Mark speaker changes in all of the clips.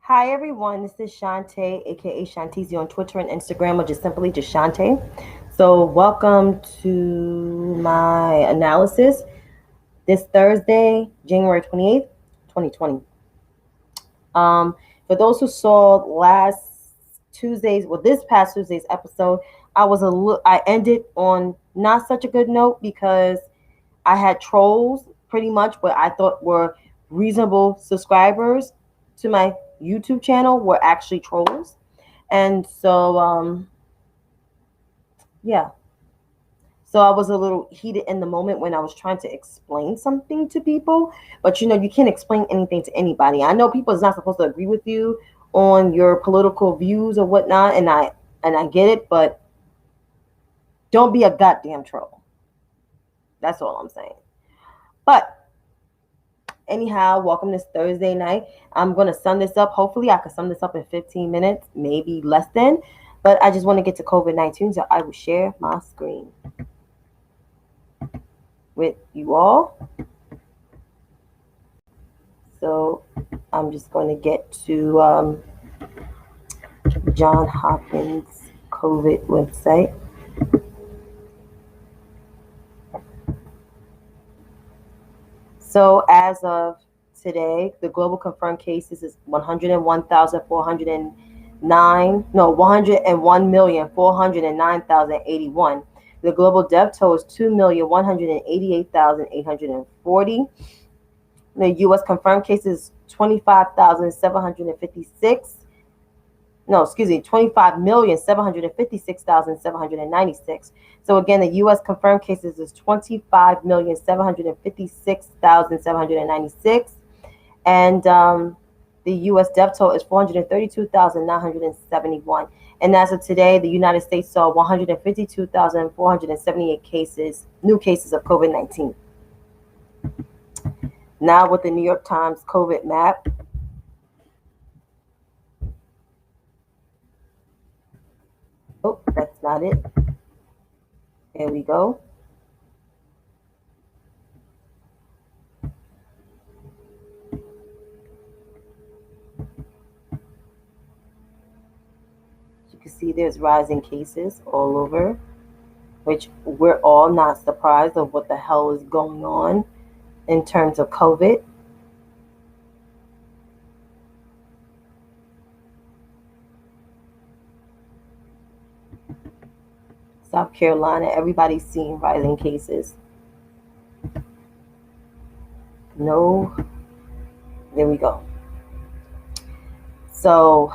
Speaker 1: Hi everyone, this is Shantae, aka Shantizi on Twitter and Instagram, or just simply just Shantae. So welcome to my analysis this Thursday, January 28th, 2020. For those who saw this past Tuesday's episode, I ended on not such a good note because I had trolls pretty much, but I thought were reasonable subscribers to my YouTube channel were actually trolls. And yeah. So I was a little heated in the moment when I was trying to explain something to people. But you can't explain anything to anybody. I know people is not supposed to agree with you on your political views or whatnot, and I get it, but don't be a goddamn troll. That's all I'm saying. But anyhow, welcome this Thursday night. I'm going to sum this up. Hopefully, I can sum this up in 15 minutes, maybe less than. But I just want to get to COVID-19, so I will share my screen with you all. So I'm just going to get to John Hopkins COVID website. So as of today, the global confirmed cases is 101,409,81. The global death toll is 2,188,840. The U.S. confirmed cases 25,756. No, excuse me, 25,756,796. So again, the U.S. confirmed cases is 25,756,796. And the U.S. death toll is 432,971. And as of today, the United States saw 152,478 new cases of COVID-19. Now with the New York Times COVID map. Oh, that's not it. There we go. You can see there's rising cases all over, which we're all not surprised of what the hell is going on in terms of COVID. South Carolina, everybody's seeing rising cases. No, there we go. So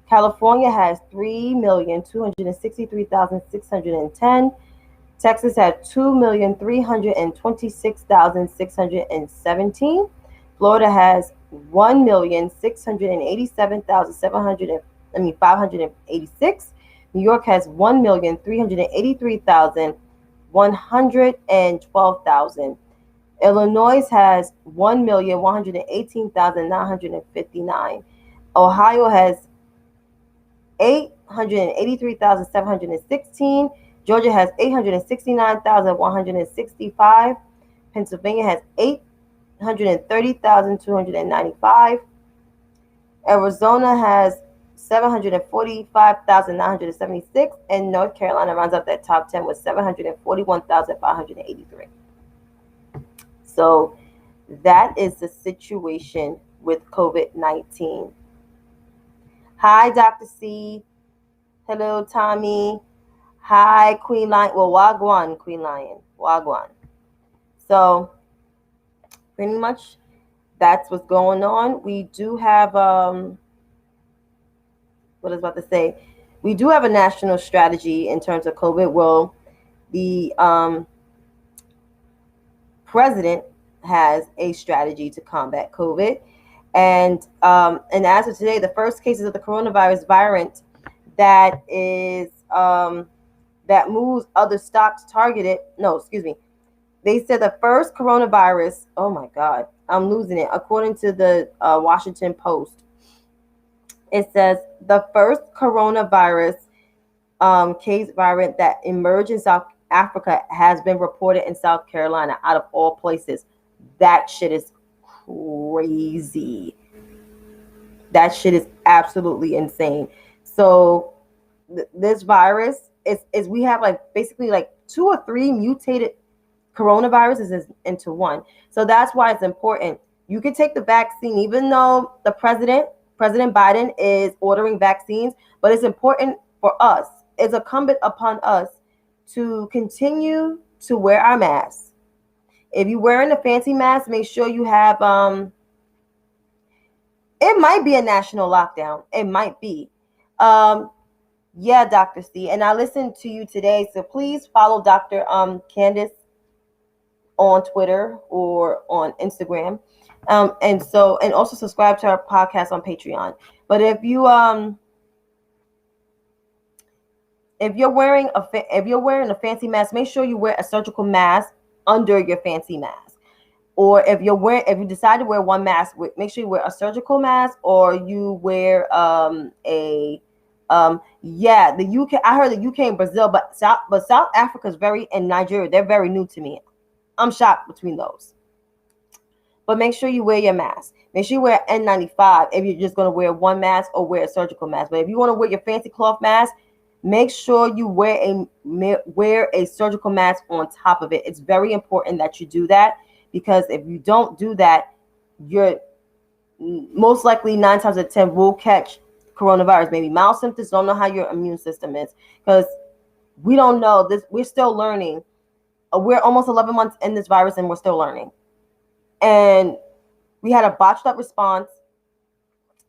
Speaker 1: California has 3,263,610. Texas had 2,326,617. Florida has 1,687,586. New York has 1,383,112,000. Illinois has 1,118,959. Ohio has 883,716. Georgia has 869,165. Pennsylvania has 830,295. Arizona has 745,976. And North Carolina rounds up that top 10 with 741,583. So that is the situation with COVID-19. Hi, Dr. C. Hello, Tommy. Hi, Queen Lion. Well, Wagwan, Queen Lion. Wagwan. So, pretty much that's what's going on. We do have, what I was about to say, we do have a national strategy in terms of COVID. Well, the president has a strategy to combat COVID. And as of today, the first cases of the coronavirus variant that is that moves other stocks targeted. No, excuse me. They said the first coronavirus. Oh my God, I'm losing it. According to the Washington Post, it says the first coronavirus case variant that emerged in South Africa has been reported in South Carolina, out of all places. That shit is crazy. That shit is absolutely insane. So this virus is we have like basically like 2 or 3 mutated coronaviruses into one. So that's why it's important. You can take the vaccine, even though the President Biden, is ordering vaccines, but it's important for us. It's incumbent upon us to continue to wear our masks. If you're wearing a fancy mask, make sure you have it might be a national lockdown. It might be. Yeah, Dr. C. And I listened to you today, so please follow Dr. Candace on Twitter or on Instagram. And also subscribe to our podcast on Patreon. But if you're wearing a fancy mask, make sure you wear a surgical mask under your fancy mask. Or if you decide to wear one mask, make sure you wear a surgical mask, or you wear the UK. I heard the UK and Brazil, but South Africa and Nigeria, they're very new to me. I'm shocked between those. But make sure you wear your mask. Make sure you wear N95 if you're just going to wear one mask, or wear a surgical mask. But if you want to wear your fancy cloth mask, make sure you wear a surgical mask on top of it. It's very important that you do that, because if you don't do that, you're most likely 9 times out of 10 will catch coronavirus. Maybe mild symptoms, don't know how your immune system is, because we don't know this. We're still learning. We're almost 11 months in this virus, and we're still learning. And we had a botched up response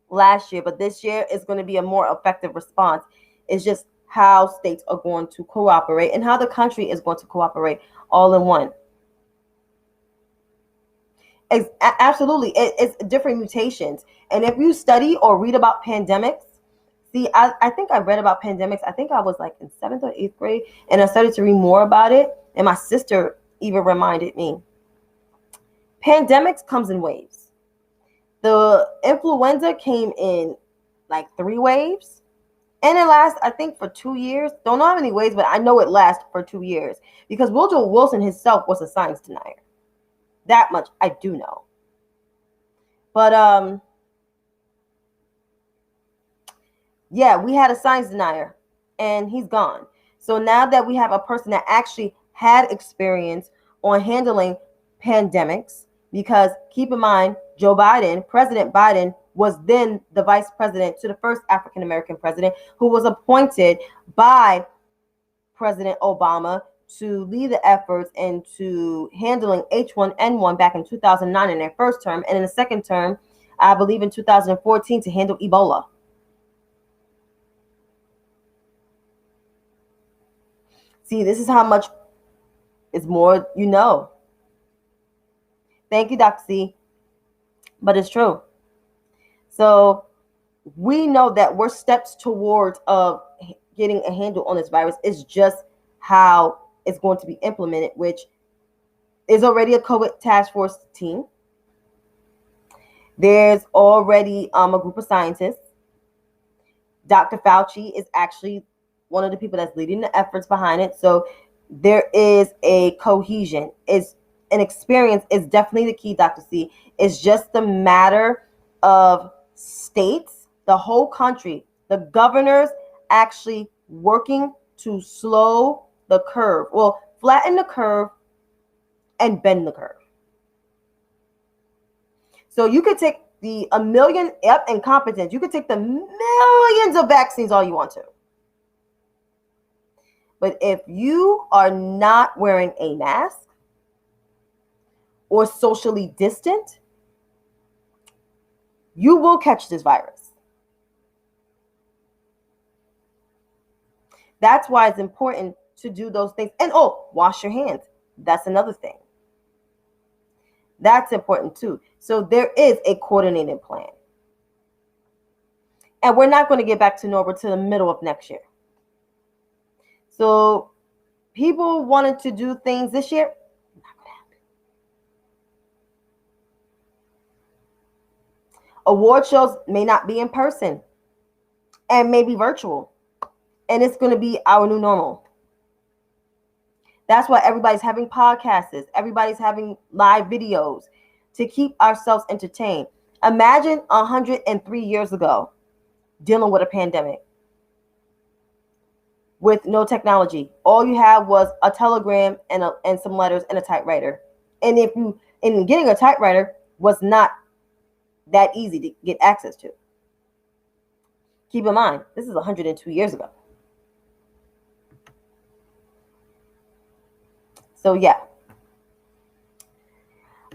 Speaker 1: last year, but this year is going to be a more effective response. It's just how states are going to cooperate and how the country is going to cooperate all in one. Absolutely. It's different mutations. And if you study or read about pandemics, I think I read about pandemics. I think I was like in 7th or 8th grade, and I started to read more about it. And my sister even reminded me. Pandemics comes in waves. The influenza came in like 3 waves. And it lasts, I think, for 2 years. Don't know how many waves, but I know it lasts for 2 years. Because Woodrow Wilson himself was a science denier. That much I do know. But yeah, we had a science denier, and he's gone. So now that we have a person that actually had experience on handling pandemics, because keep in mind, President Biden, was then the vice president to the first African American president, who was appointed by President Obama to lead the efforts into handling H1N1 back in 2009 in their first term, and in the second term, I believe in 2014, to handle Ebola. See, this is how much is more you know. Thank you, Dr. C. But it's true. So we know that we're steps towards getting a handle on this virus. It's just how it's going to be implemented, which is already a COVID task force team. There's already a group of scientists. Dr. Fauci is actually one of the people that's leading the efforts behind it. So there is a cohesion. It's an experience is definitely the key, Dr. C. It's just a matter of states, the whole country, the governors actually working to slow the curve. Well, flatten the curve and bend the curve. So you could take a million incompetence. You could take the millions of vaccines all you want to. But if you are not wearing a mask or socially distant, you will catch this virus. That's why it's important to do those things. And wash your hands. That's another thing. That's important too. So there is a coordinated plan. And we're not going to get back to normal till the middle of next year. So people wanted to do things this year. Not going to happen. Award shows may not be in person and may be virtual. And it's going to be our new normal. That's why everybody's having podcasts. Everybody's having live videos to keep ourselves entertained. Imagine 103 years ago dealing with a pandemic with no technology. All you had was a telegram and some letters and a typewriter. And getting a typewriter was not that easy to get access to. Keep in mind, this is 102 years ago. So yeah.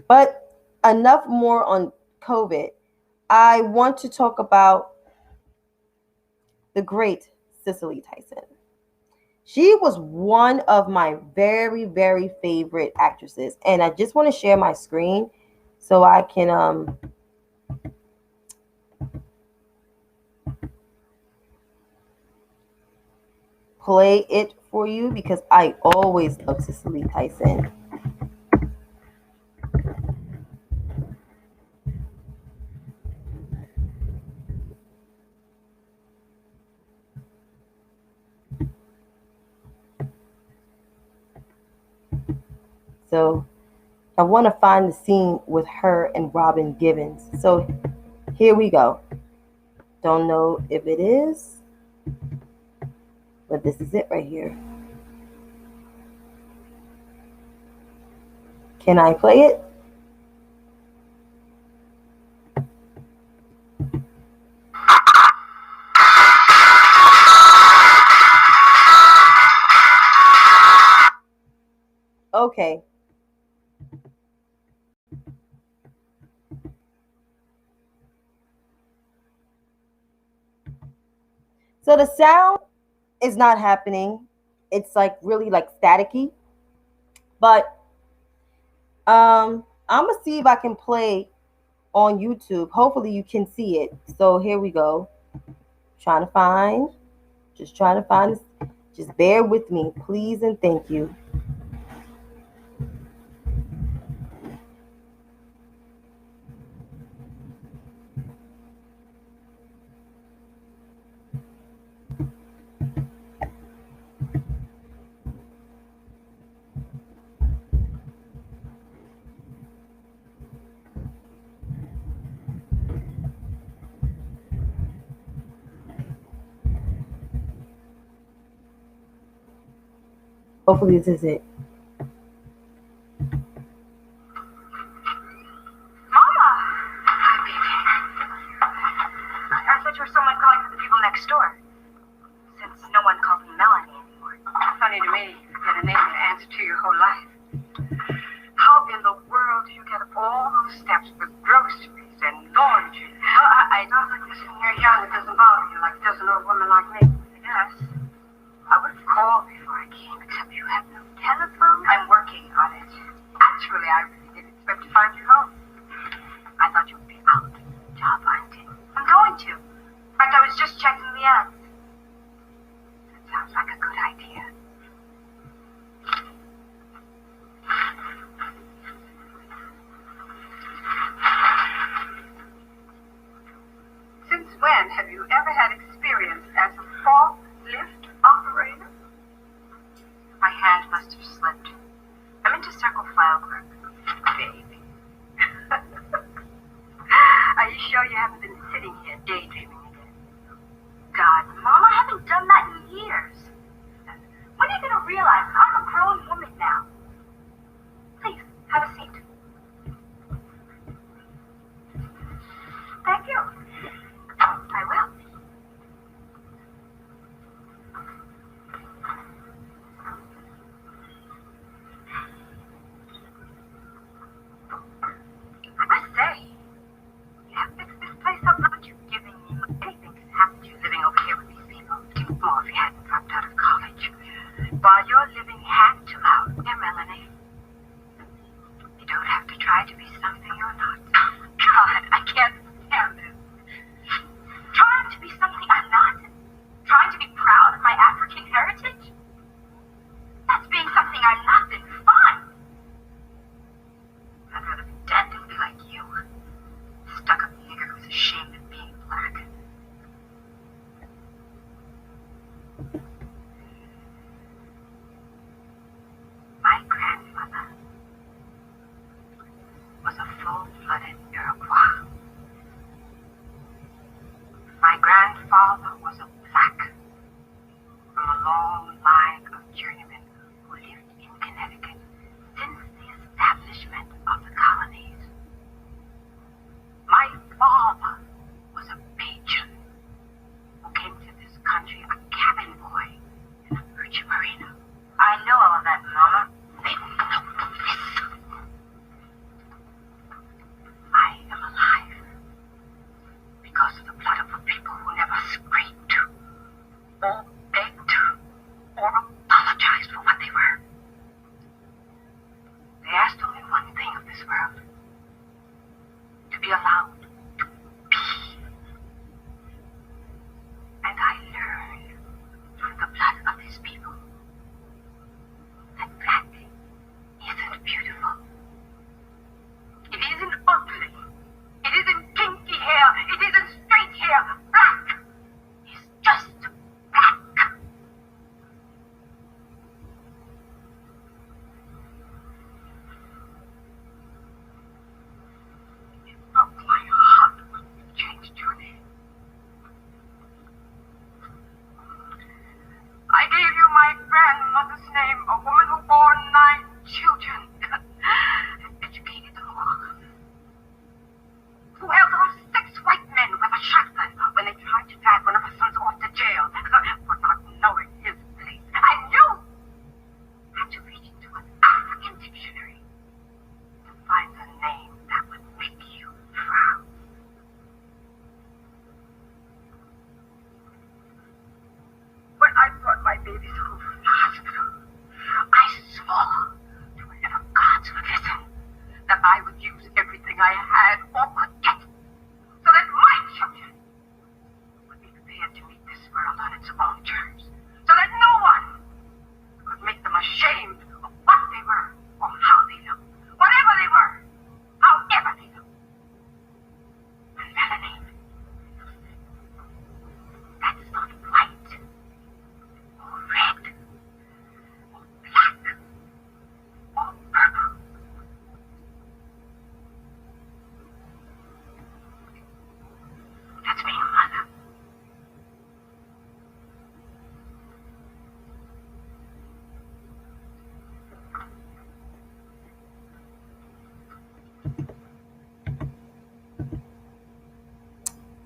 Speaker 1: But enough more on COVID. I want to talk about the great Cicely Tyson. She was one of my very, very favorite actresses. And I just want to share my screen so I can play it for you, because I always love Cicely Tyson. So I want to find the scene with her and Robin Givens. So here we go. Don't know if it is, but this is it right here. Can I play it? Okay. So the sound is not happening. It's like really like staticky. But I'm gonna see if I can play on YouTube. Hopefully you can see it. So here we go. Trying to find. Just trying to find this. Just bear with me, please and thank you. Hopefully this is it.
Speaker 2: Mama! Hi, baby. I thought you were someone calling for the people next door. Since no one calls me Melanie anymore. Funny to me, you get a name that answers to your whole life. How in the world do you get up all those steps for groceries and laundry? Well, I don't think this when you're young, it doesn't bother you like it does an old woman like me. Yes. I would have called before I came, except you have no telephone.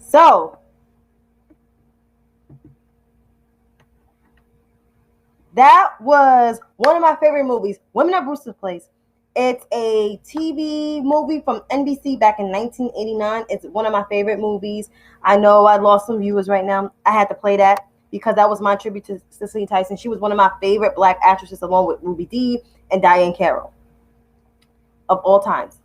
Speaker 1: So that was one of my favorite movies, Women of Brewster's Place. It's a TV movie from NBC back in 1989. It's one of my favorite movies. I know I lost some viewers right now. I had to play that because that was my tribute to Cicely Tyson. She was one of my favorite black actresses, along with Ruby Dee and Diane Carroll, of all times.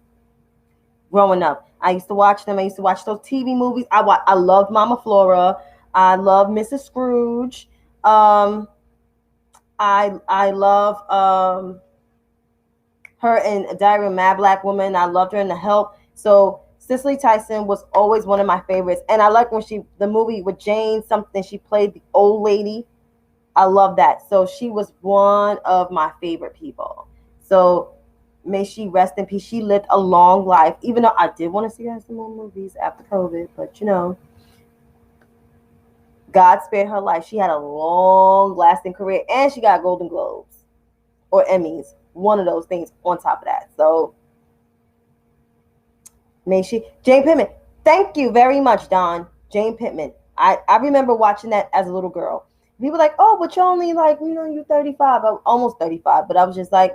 Speaker 1: Growing up, I used to watch them. I used to watch those TV movies. I loved Mama Flora. I love Mrs. Scrooge. Um, I love her in Diary of a Mad Black Woman. I loved her in The Help. So Cicely Tyson was always one of my favorites, and I like when the movie with Jane something, she played the old lady. I love that. So she was one of my favorite people. So may she rest in peace. She lived a long life, even though I did want to see her in some more movies after COVID, but God spared her life. She had a long lasting career, and she got Golden Globes or Emmys, one of those things on top of that. So may she, Jane Pittman. Thank you very much, Don. Jane Pittman. I remember watching that as a little girl. People were like, oh, but you're only like, you're 35. I'm almost 35. But I was just like,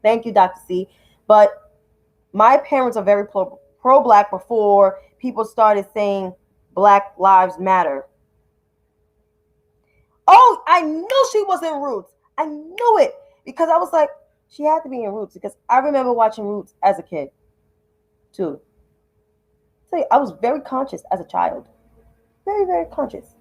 Speaker 1: thank you, Dr. C. But my parents are very pro black before people started saying Black Lives Matter. Oh, I knew she was in Roots. I knew it because I was like, she had to be in Roots because I remember watching Roots as a kid too. So I was very conscious as a child. Very, very conscious.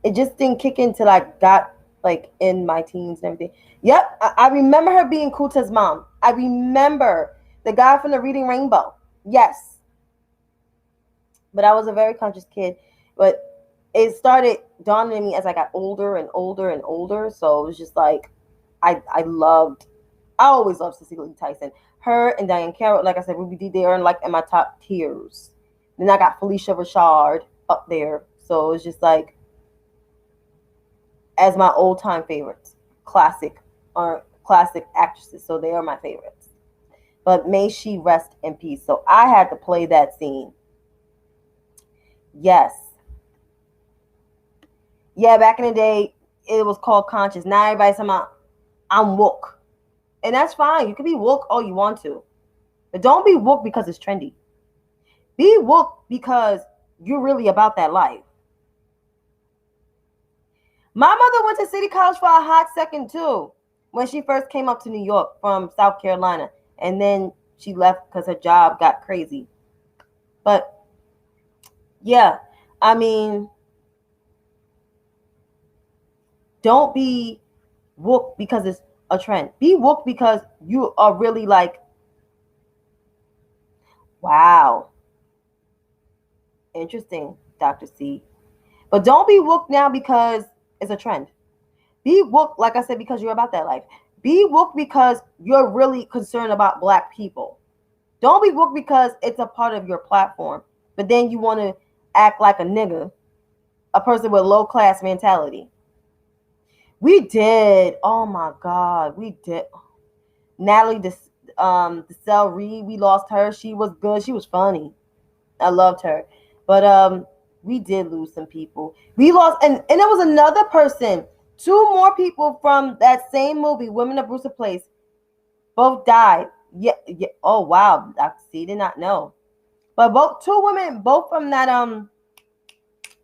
Speaker 1: It just didn't kick in till I got like in my teens and everything. Yep, I remember her being Kuta's mom. I remember the guy from the Reading Rainbow. Yes, but I was a very conscious kid. But it started dawning on me as I got older and older and older. So it was just like I always loved Cicely Tyson. Her and Diane Carroll, like I said, Ruby Dee, they are like in my top tiers. Then I got Felicia Rashad up there. So it's just like as my old time favorites, classic actresses. So they are my favorites. But may she rest in peace. So I had to play that scene. Yes. Yeah, back in the day, it was called conscious. Now everybody's talking about I'm woke. And that's fine. You can be woke all you want to. But don't be woke because it's trendy. Be woke because you're really about that life. My mother went to City College for a hot second too when she first came up to New York from South Carolina. And then she left because her job got crazy. But yeah, I mean, don't be woke because it's a trend. Be woke because you are really like, wow, interesting, Dr. C. But don't be woke now because it's a trend. Be woke, like I said, because you're about that life. Be woke because you're really concerned about black people. Don't be woke because it's a part of your platform, but then you want to act like a nigga, a person with low class mentality. We did. Oh my God, we did. Natalie DeSalle Reed, we lost her. She was good. She was funny. I loved her. But we did lose some people. We lost, and there was another person. Two more people from that same movie, Women of Brewster Place, both died. Yeah, yeah. Oh wow, Dr. C did not know. But both two women, both from that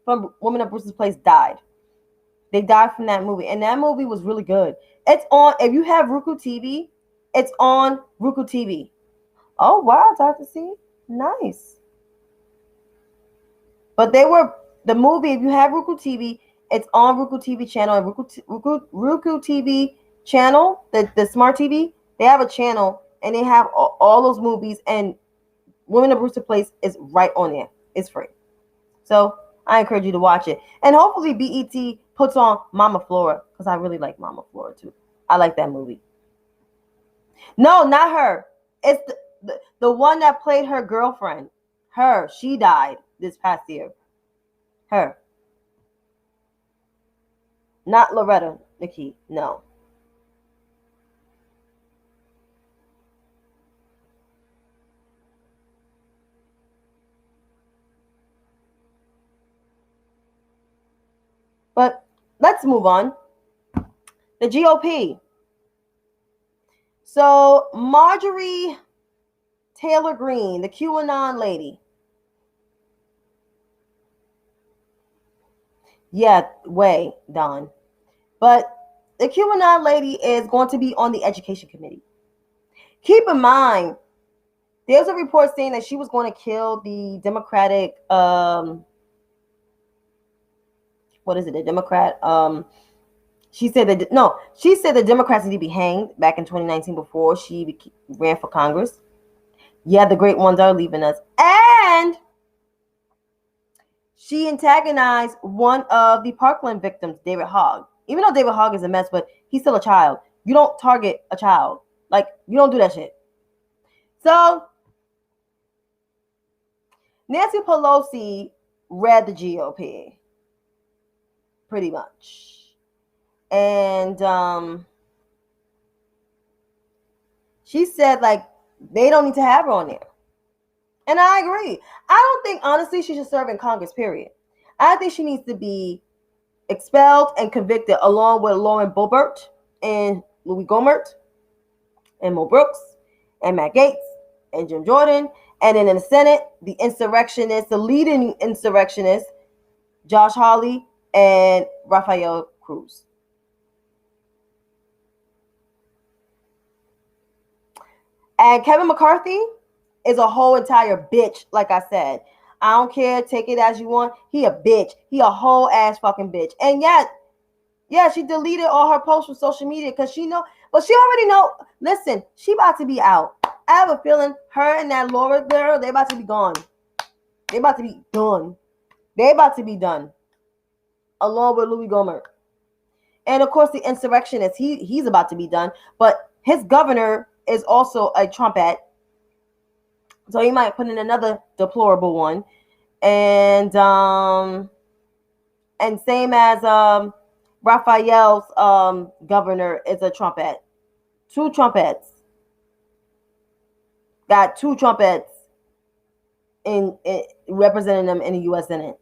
Speaker 1: from Women of Brewster Place died. They died from that movie, and that movie was really good. It's on. If you have Roku TV, it's on Roku TV. Oh wow, Dr. C, nice. But they were the movie. If you have Roku TV, it's on Roku TV channel and Roku TV channel, the smart TV. They have a channel and they have all those movies. And Women of Brewster Place is right on there. It's free, so I encourage you to watch it. And hopefully BET puts on Mama Flora because I really like Mama Flora too. I like that movie. No, not her. It's the one that played her girlfriend. Her. She died this past year. Her. Not Loretta Nikki. No. But let's move on. The GOP. So Marjorie Taylor Greene, the QAnon lady. Yeah, way, Don. But the QAnon lady is going to be on the education committee. Keep in mind, there's a report saying that she was going to kill the Democratic, what is it, the Democrat? She said that, no, she said the Democrats need to be hanged back in 2019 before she ran for Congress. Yeah, the great ones are leaving us. And she antagonized one of the Parkland victims, David Hogg. Even though David Hogg is a mess, but he's still a child. You don't target a child. Like, you don't do that shit. So, Nancy Pelosi read the GOP, pretty much. And she said, like, they don't need to have her on there. And I agree. I don't think, honestly, she should serve in Congress, period. I think she needs to be expelled and convicted along with Lauren Boebert and Louis Gohmert and Mo Brooks and Matt Gaetz and Jim Jordan. And then in the Senate, the insurrectionists, the leading insurrectionists, Josh Hawley and Rafael Cruz. And Kevin McCarthy is a whole entire bitch, like I said. I don't care, take it as you want. He a bitch. He a whole ass fucking bitch. And yet, yeah, she deleted all her posts from social media because she know, but she already know. Listen, she about to be out. I have a feeling her and that Laura girl, they about to be gone. They about to be done. They about to be done. Along with Louis Gohmert. And of course the insurrectionist, he's about to be done. But his governor is also a Trumpette. So he might put in another deplorable one. And same as Raphael's governor is a Trumpette. Two Trumpettes. Got two Trumpettes in representing them in the U.S. Senate.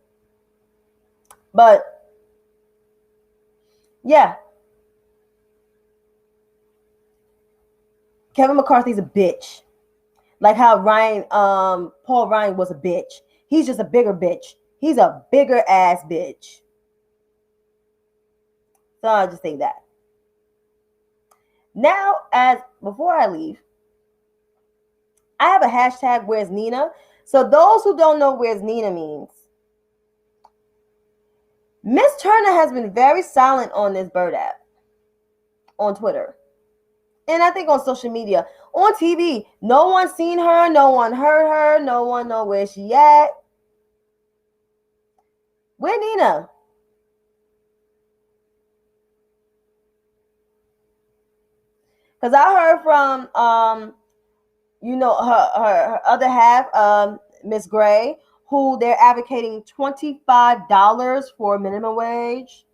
Speaker 1: But yeah, Kevin McCarthy's a bitch. Like how Paul Ryan was a bitch. He's just a bigger bitch. He's a bigger ass bitch. So I'll just say that. Now, before I leave, I have a hashtag, Where's Nina? So those who don't know Where's Nina means, Miss Turner has been very silent on this bird app, on Twitter, and I think on social media, on TV. No one seen her, no one heard her, no one know where she at. Where Nina? Because I heard from her other half, Miss Gray, who they're advocating $25 for minimum wage.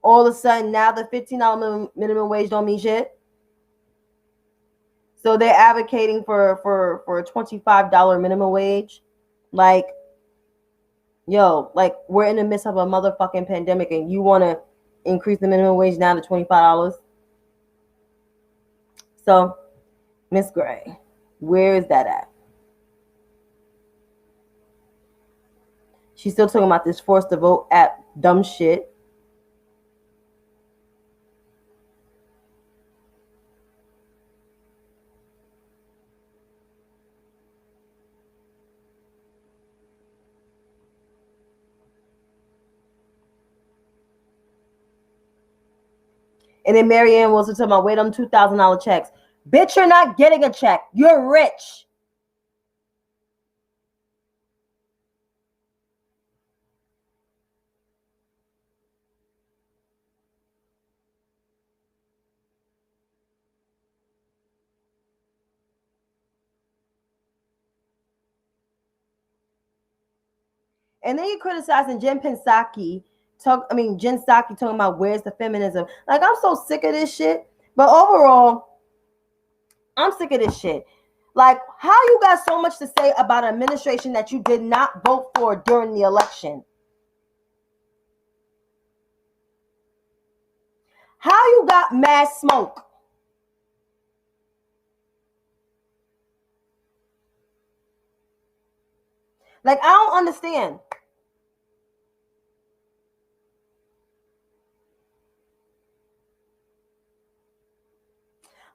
Speaker 1: All of a sudden, now the $15 minimum wage don't mean shit. So they're advocating for a $25 minimum wage. Like, yo, like we're in the midst of a motherfucking pandemic and you want to increase the minimum wage down to $25? So, Miss Gray, where is that at? She's still talking about this forced to vote app dumb shit. And then Marianne Wilson talking about, wait on $2,000 checks. Bitch, you're not getting a check. You're rich. And then you're criticizing Jen Psaki talking about where's the feminism. Like, I'm so sick of this shit. But overall, I'm sick of this shit. Like, how you got so much to say about an administration that you did not vote for during the election? How you got mad smoke? Like, I don't understand.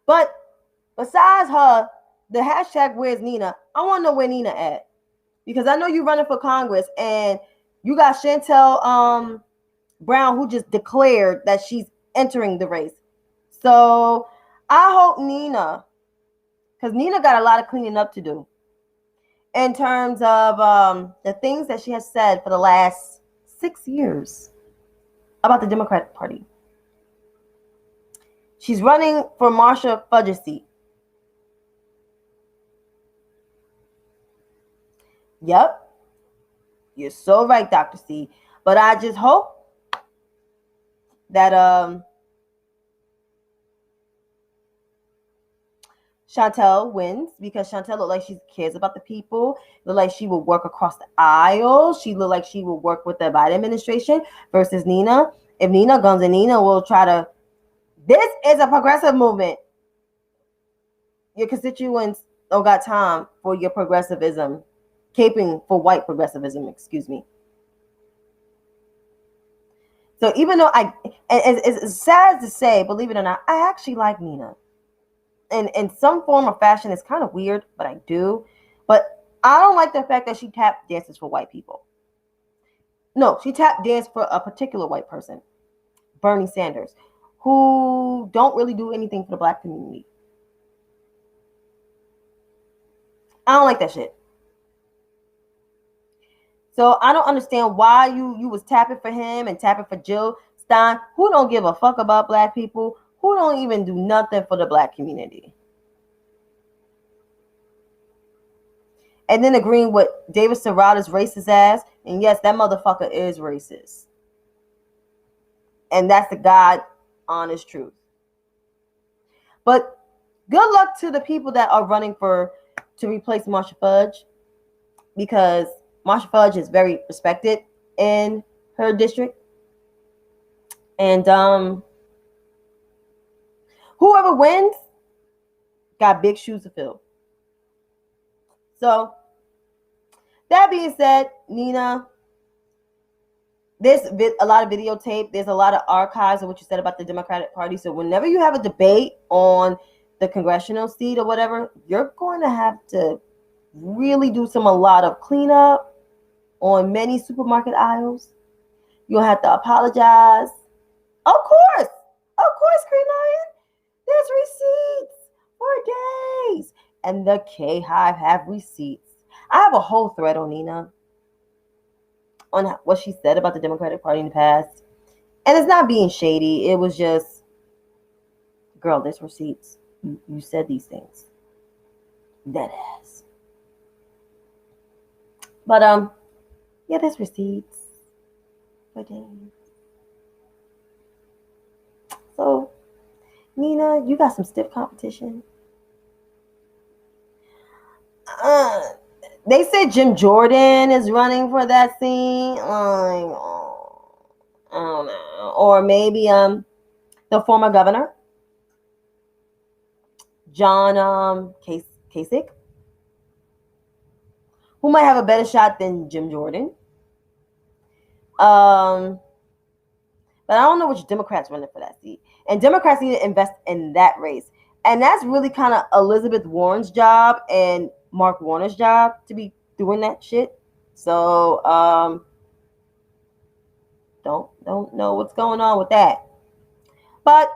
Speaker 1: But besides her, the hashtag where's Nina, I want to know where Nina at. Because I know you're running for Congress and you got Chantel Brown who just declared that she's entering the race. So I hope Nina, because Nina got a lot of cleaning up to do in terms of the things that she has said for the last 6 years about the Democratic Party. She's running for Marsha Fudge's seat. Yep, you're so right, Dr. C. But I just hope that Chantel wins, because Chantel looked like she cares about the people. Look like she will work across the aisle. She looked like she will work with the Biden administration versus Nina. If Nina comes in, Nina will try to. This is a progressive movement. Your constituents don't got time for your progressivism, caping for white progressivism. Excuse me. So even though it's sad to say, believe it or not, I actually like Nina. And in some form or fashion, it's kind of weird, but I do. But I don't like the fact that she tap dances for white people. No, she tap danced for a particular white person, Bernie Sanders, who don't really do anything for the black community. I don't like that shit. So I don't understand why you was tapping for him and tapping for Jill Stein, who don't give a fuck about black people, who don't even do nothing for the black community. And then agreeing with David Serrata's racist ass. And yes, that motherfucker is racist. And that's the God honest truth. But good luck to the people that are running to replace Marsha Fudge, because Marsha Fudge is very respected in her district. And whoever wins got big shoes to fill. So that being said, Nina, there's a lot of videotape. There's a lot of archives of what you said about the Democratic Party. So whenever you have a debate on the congressional seat or whatever, you're going to have to really do a lot of cleanup on many supermarket aisles. You'll have to apologize. Of course, Green Lion. There's receipts for days. And the K-Hive have receipts. I have a whole thread on Nina, on what she said about the Democratic Party in the past. And it's not being shady. It was just, girl, there's receipts. You said these things. Dead ass. But, yeah, there's receipts for days. So, Nina, you got some stiff competition. They said Jim Jordan is running for that seat. I don't know. Or maybe the former governor, John Kasich, who might have a better shot than Jim Jordan. But I don't know which Democrats running for that seat. And Democrats need to invest in that race. And that's really kind of Elizabeth Warren's job and Mark Warner's job to be doing that shit. So don't know what's going on with that. But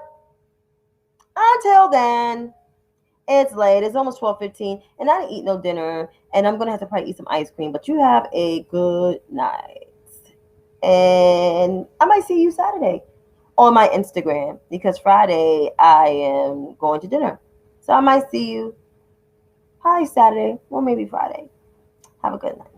Speaker 1: until then, it's late. It's almost 12:15, and I didn't eat no dinner, and I'm gonna have to probably eat some ice cream. But you have a good night, and I might see you Saturday on my Instagram, because Friday I am going to dinner, so I might see you probably Saturday or maybe Friday. Have a good night.